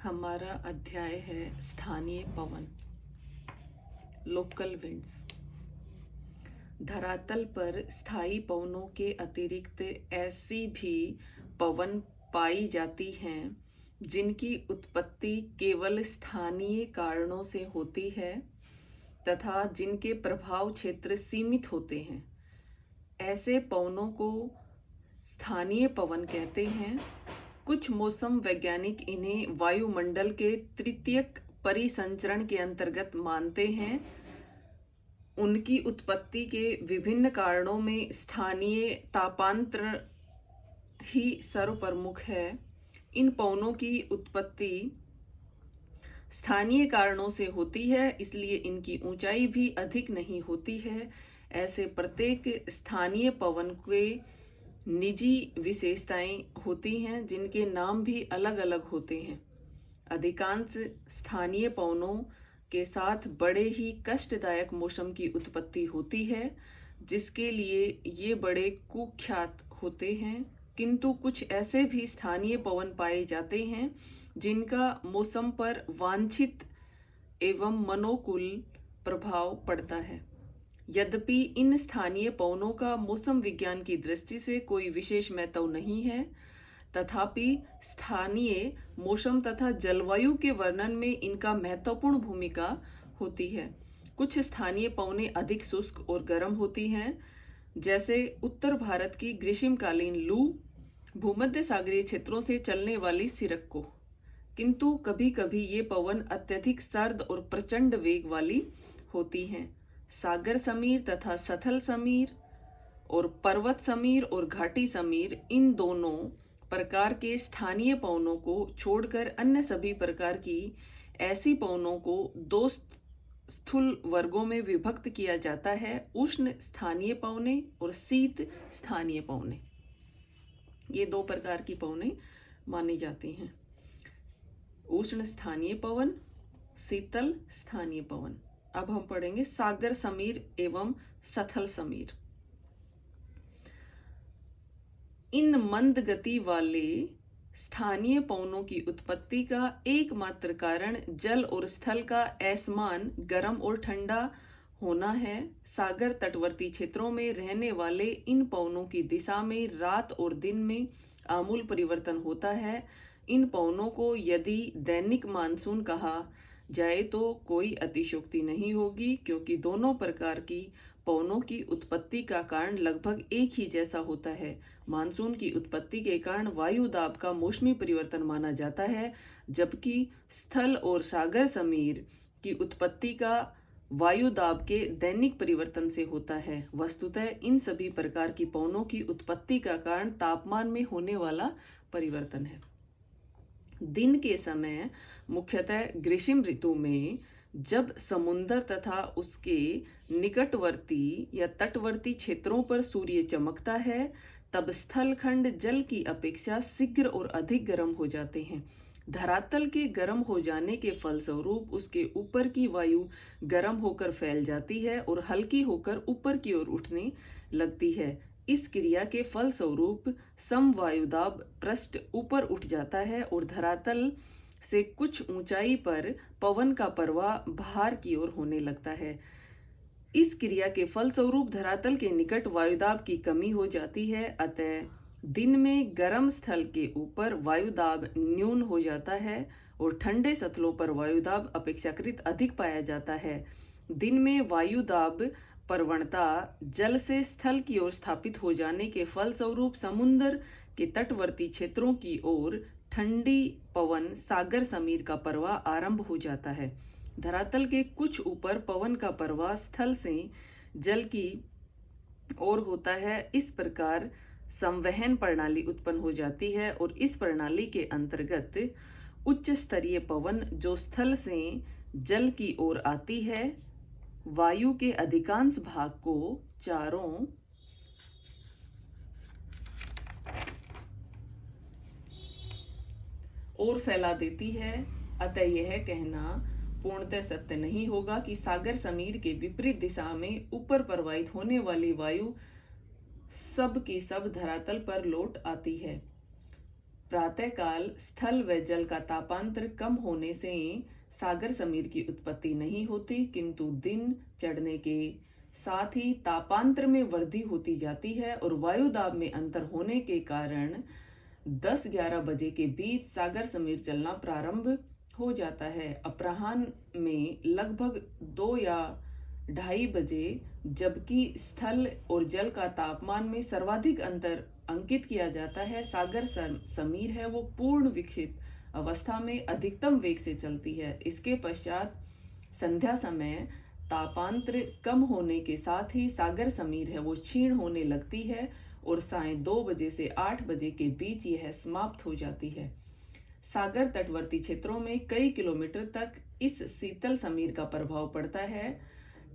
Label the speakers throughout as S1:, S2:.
S1: हमारा अध्याय है स्थानीय पवन, लोकल विंड्स। धरातल पर स्थायी पवनों के अतिरिक्त ऐसी भी पवन पाई जाती हैं जिनकी उत्पत्ति केवल स्थानीय कारणों से होती है तथा जिनके प्रभाव क्षेत्र सीमित होते हैं। ऐसे पवनों को स्थानीय पवन कहते हैं। कुछ मौसम वैज्ञानिक इन्हें वायुमंडल के तृतीयक परिसंचरण के अंतर्गत मानते हैं। उनकी उत्पत्ति के विभिन्न कारणों में स्थानीय तापांतर ही सर्वप्रमुख है। इन पवनों की उत्पत्ति स्थानीय कारणों से होती है, इसलिए इनकी ऊंचाई भी अधिक नहीं होती है। ऐसे प्रत्येक स्थानीय पवन के निजी विशेषताएं होती हैं जिनके नाम भी अलग अलग होते हैं। अधिकांश स्थानीय पवनों के साथ बड़े ही कष्टदायक मौसम की उत्पत्ति होती है, जिसके लिए ये बड़े कुख्यात होते हैं। किंतु कुछ ऐसे भी स्थानीय पवन पाए जाते हैं जिनका मौसम पर वांछित एवं मनोकूल प्रभाव पड़ता है। यद्यपि इन स्थानीय पवनों का मौसम विज्ञान की दृष्टि से कोई विशेष महत्व नहीं है, तथापि स्थानीय मौसम तथा जलवायु के वर्णन में इनका महत्वपूर्ण भूमिका होती है। कुछ स्थानीय पवनें अधिक शुष्क और गर्म होती हैं, जैसे उत्तर भारत की ग्रीष्मकालीन लू, भूमध्य सागरीय क्षेत्रों से चलने वाली सिरक्को। किंतु कभी कभी ये पवन अत्यधिक सर्द और प्रचंड वेग वाली होती हैं। सागर समीर तथा सथल समीर और पर्वत समीर और घाटी समीर, इन दोनों प्रकार के स्थानीय पवनों को छोड़कर अन्य सभी प्रकार की ऐसी पवनों को दो स्थूल वर्गों में विभक्त किया जाता है: उष्ण स्थानीय पवनें और शीत स्थानीय पवनें। ये दो प्रकार की पवनें मानी जाती हैं: उष्ण स्थानीय पवन, शीतल स्थानीय पवन। अब हम पढ़ेंगे सागर समीर एवं सथल समीर। इन मंद गति वाले स्थानीय पवनों की उत्पत्ति का एकमात्र कारण जल और स्थल का असमान गर्म और ठंडा होना है। सागर तटवर्ती क्षेत्रों में रहने वाले इन पवनों की दिशा में रात और दिन में आमूल परिवर्तन होता है। इन पवनों को यदि दैनिक मानसून कहा जाए तो कोई अतिशयोक्ति नहीं होगी, क्योंकि दोनों प्रकार की पवनों की उत्पत्ति का कारण लगभग एक ही जैसा होता है। मानसून की उत्पत्ति के कारण वायु दाब का मौसमी परिवर्तन माना जाता है, जबकि स्थल और सागर समीर की उत्पत्ति का वायु दाब के दैनिक परिवर्तन से होता है। वस्तुतः इन सभी प्रकार की पवनों की उत्पत्ति का कारण तापमान में होने वाला परिवर्तन है। दिन के समय मुख्यतः ग्रीष्म ऋतु में जब समुद्र तथा उसके निकटवर्ती या तटवर्ती क्षेत्रों पर सूर्य चमकता है, तब स्थल खंड जल की अपेक्षा शीघ्र और अधिक गर्म हो जाते हैं। धरातल के गर्म हो जाने के फलस्वरूप उसके ऊपर की वायु गर्म होकर फैल जाती है और हल्की होकर ऊपर की ओर उठने लगती है। इस क्रिया के फलस्वरूप समवायुदाब पृष्ठ ऊपर उठ जाता है और धरातल से कुछ ऊंचाई पर पवन का प्रवाह बाहर की ओर होने लगता है। इस क्रिया के फलस्वरूप धरातल के निकट वायुदाब की कमी हो जाती है। अतः दिन में गर्म स्थल के ऊपर वायुदाब न्यून हो जाता है और ठंडे स्थलों पर वायुदाब अपेक्षाकृत अधिक पाया जाता है। दिन में वायुदाब प्रवणता जल से स्थल की ओर स्थापित हो जाने के फलस्वरूप समुद्र के तटवर्ती क्षेत्रों की ओर ठंडी पवन सागर समीर का प्रवाह आरंभ हो जाता है। धरातल के कुछ ऊपर पवन का प्रवाह स्थल से जल की ओर होता है। इस प्रकार संवहन प्रणाली उत्पन्न हो जाती है और इस प्रणाली के अंतर्गत उच्च स्तरीय पवन जो स्थल से जल की ओर आती है, वायु के अधिकांश भाग को चारों ओर फैला देती है। अतः यह कहना पूर्णतः सत्य नहीं होगा कि सागर समीर के विपरीत दिशा में ऊपर प्रवाहित होने वाली वायु सब की सब धरातल पर लौट आती है। प्रातःकाल स्थल व जल का तापांतर कम होने से सागर समीर की उत्पत्ति नहीं होती, किंतु दिन चढ़ने के साथ ही तापांतर में वृद्धि होती जाती है और वायुदाब में अंतर होने के कारण 10-11 बजे के बीच सागर समीर चलना प्रारंभ हो जाता है। अपराह्न में लगभग 2 या 2:30 बजे, जबकि स्थल और जल का तापमान में सर्वाधिक अंतर अंकित किया जाता है, सागर समीर है वो पूर्ण विकसित अवस्था में अधिकतम वेग से चलती है। इसके पश्चात संध्या समय तापांतर कम होने के साथ ही सागर समीर है वो क्षीण होने लगती है और साय 2 बजे से 8 बजे के बीच यह समाप्त हो जाती है। सागर तटवर्ती क्षेत्रों में कई किलोमीटर तक इस शीतल समीर का प्रभाव पड़ता है।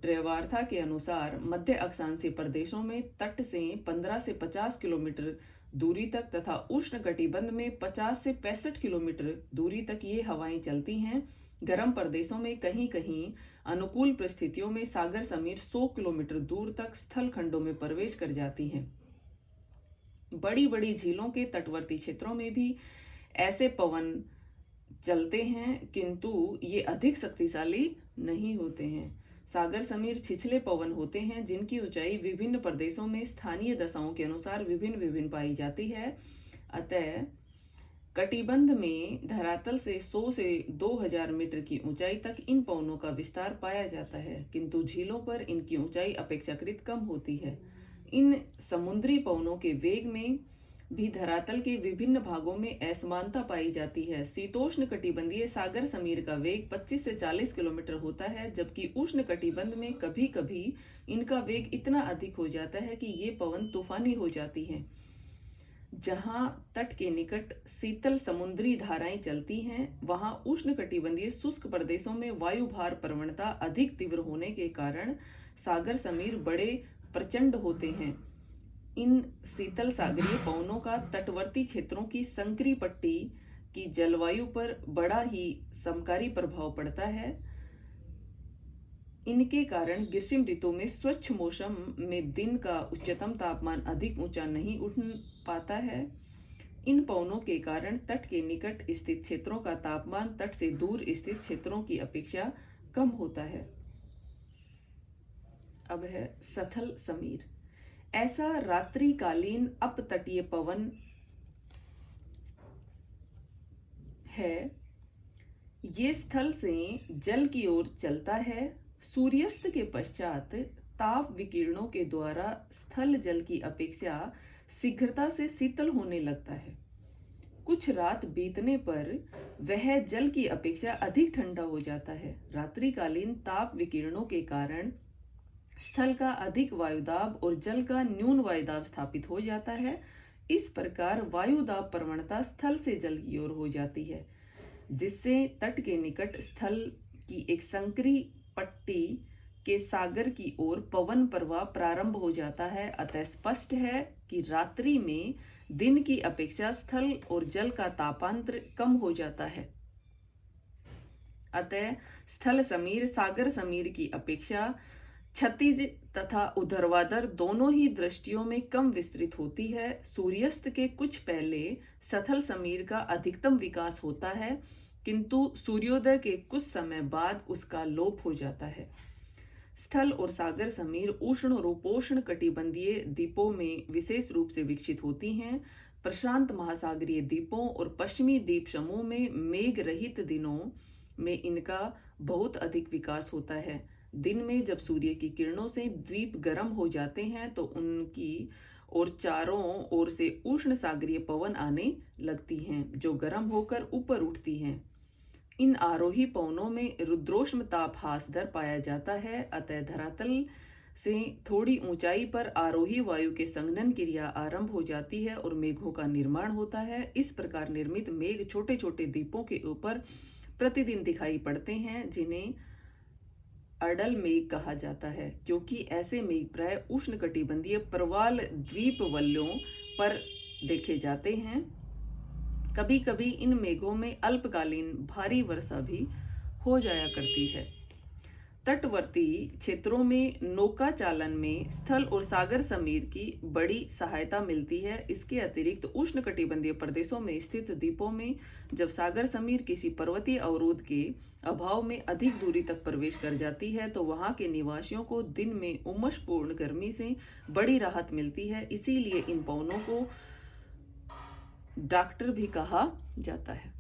S1: ट्रेवार्था के अनुसार मध्य अक्षांशीय प्रदेशों में तट से 15 से 50 किलोमीटर दूरी तक तथा उष्ण कटिबंध में 50 से 65 किलोमीटर दूरी तक ये हवाएं चलती हैं। गर्म प्रदेशों में कहीं कहीं अनुकूल परिस्थितियों में सागर समीर 100 किलोमीटर दूर तक स्थल खंडों में प्रवेश कर जाती हैं। बड़ी बड़ी झीलों के तटवर्ती क्षेत्रों में भी ऐसे पवन चलते हैं, किंतु ये अधिक शक्तिशाली नहीं होते हैं। सागर समीर छिछले पवन होते हैं जिनकी ऊंचाई विभिन्न प्रदेशों में स्थानीय दशाओं के अनुसार विभिन्न विभिन्न पाई जाती है। अतः कटिबंध में धरातल से 100 से 2000 मीटर की ऊंचाई तक इन पवनों का विस्तार पाया जाता है, किंतु झीलों पर इनकी ऊंचाई अपेक्षाकृत कम होती है। इन समुद्री पवनों के वेग में भी धरातल के विभिन्न भागों में असमानता पाई जाती है। शीतोष्ण कटिबंधीय सागर समीर का वेग 25 से 40 किलोमीटर होता है, जबकि उष्ण कटिबंध में कभी कभी इनका वेग इतना अधिक हो जाता है कि ये पवन तूफानी हो जाती हैं। जहां तट के निकट शीतल समुद्री धाराएं चलती हैं, वहां उष्ण कटिबंधीय शुष्क प्रदेशों में वायु भार प्रवणता अधिक तीव्र होने के कारण सागर समीर बड़े प्रचंड होते हैं। इन शीतल सागरीय पवनों का तटवर्ती क्षेत्रों की संकरी पट्टी की जलवायु पर बड़ा ही समकारी प्रभाव पड़ता है। इनके कारण ग्रीष्म ऋतु में स्वच्छ मौसम में दिन का उच्चतम तापमान अधिक ऊंचा नहीं उठ पाता है। इन पवनों के कारण तट के निकट स्थित क्षेत्रों का तापमान तट से दूर स्थित क्षेत्रों की अपेक्षा कम होता है। अब है सथल समीर। ऐसा रात्रिकालीन अपतटीय पवन है। ये स्थल से जल की ओर चलता है। सूर्यास्त के पश्चात ताप विकिरणों के द्वारा स्थल जल की अपेक्षा शीघ्रता से शीतल होने लगता है। कुछ रात बीतने पर वह जल की अपेक्षा अधिक ठंडा हो जाता है। रात्रिकालीन ताप विकिरणों के कारण स्थल का अधिक वायुदाब और जल का न्यून वायुदाब स्थापित हो जाता है। इस प्रकार वायुदाब प्रवणता स्थल से जल की ओर हो जाती है, जिससे तट के निकट स्थल की एक संकरी पट्टी के सागर की ओर पवन प्रवाह प्रारंभ हो जाता है। अतः स्पष्ट है कि रात्रि में दिन की अपेक्षा स्थल और जल का तापांतर कम हो जाता है। अतः स्थल समीर सागर समीर की अपेक्षा क्षतिज तथा ऊर्ध्वाधर दोनों ही दृष्टियों में कम विस्तृत होती है। सूर्यास्त के कुछ पहले सथल समीर का अधिकतम विकास होता है, किंतु सूर्योदय के कुछ समय बाद उसका लोप हो जाता है। स्थल और सागर समीर उष्ण और उपोष्ण कटिबंधीय द्वीपों में विशेष रूप से विकसित होती हैं। प्रशांत महासागरीय द्वीपों और पश्चिमी द्वीप समूह में मेघ रहित दिनों में इनका बहुत अधिक विकास होता है। दिन में जब सूर्य की किरणों से द्वीप गर्म हो जाते हैं तो उनकी और चारों ओर से उष्ण सागरीय पवन आने लगती हैं, जो गर्म होकर ऊपर उठती हैं। इन आरोही पवनों में रुद्रोष्म ताप हास दर पाया जाता है। अतः धरातल से थोड़ी ऊंचाई पर आरोही वायु के संघनन क्रिया आरंभ हो जाती है और मेघों का निर्माण होता है। इस प्रकार निर्मित मेघ छोटे छोटे द्वीपों के ऊपर प्रतिदिन दिखाई पड़ते हैं, जिन्हें अडल मेघ कहा जाता है, क्योंकि ऐसे मेघ प्राय उष्ण कटिबंधीय प्रवाल द्वीपवल्यों पर देखे जाते हैं। कभी कभी इन मेघों में अल्पकालीन भारी वर्षा भी हो जाया करती है। तटवर्ती क्षेत्रों में नौका चालन में स्थल और सागर समीर की बड़ी सहायता मिलती है। इसके अतिरिक्त उष्णकटिबंधीय प्रदेशों में स्थित द्वीपों में जब सागर समीर किसी पर्वतीय अवरोध के अभाव में अधिक दूरी तक प्रवेश कर जाती है तो वहां के निवासियों को दिन में उमसपूर्ण गर्मी से बड़ी राहत मिलती है। इसीलिए इन पवनों को डॉक्टर भी कहा जाता है।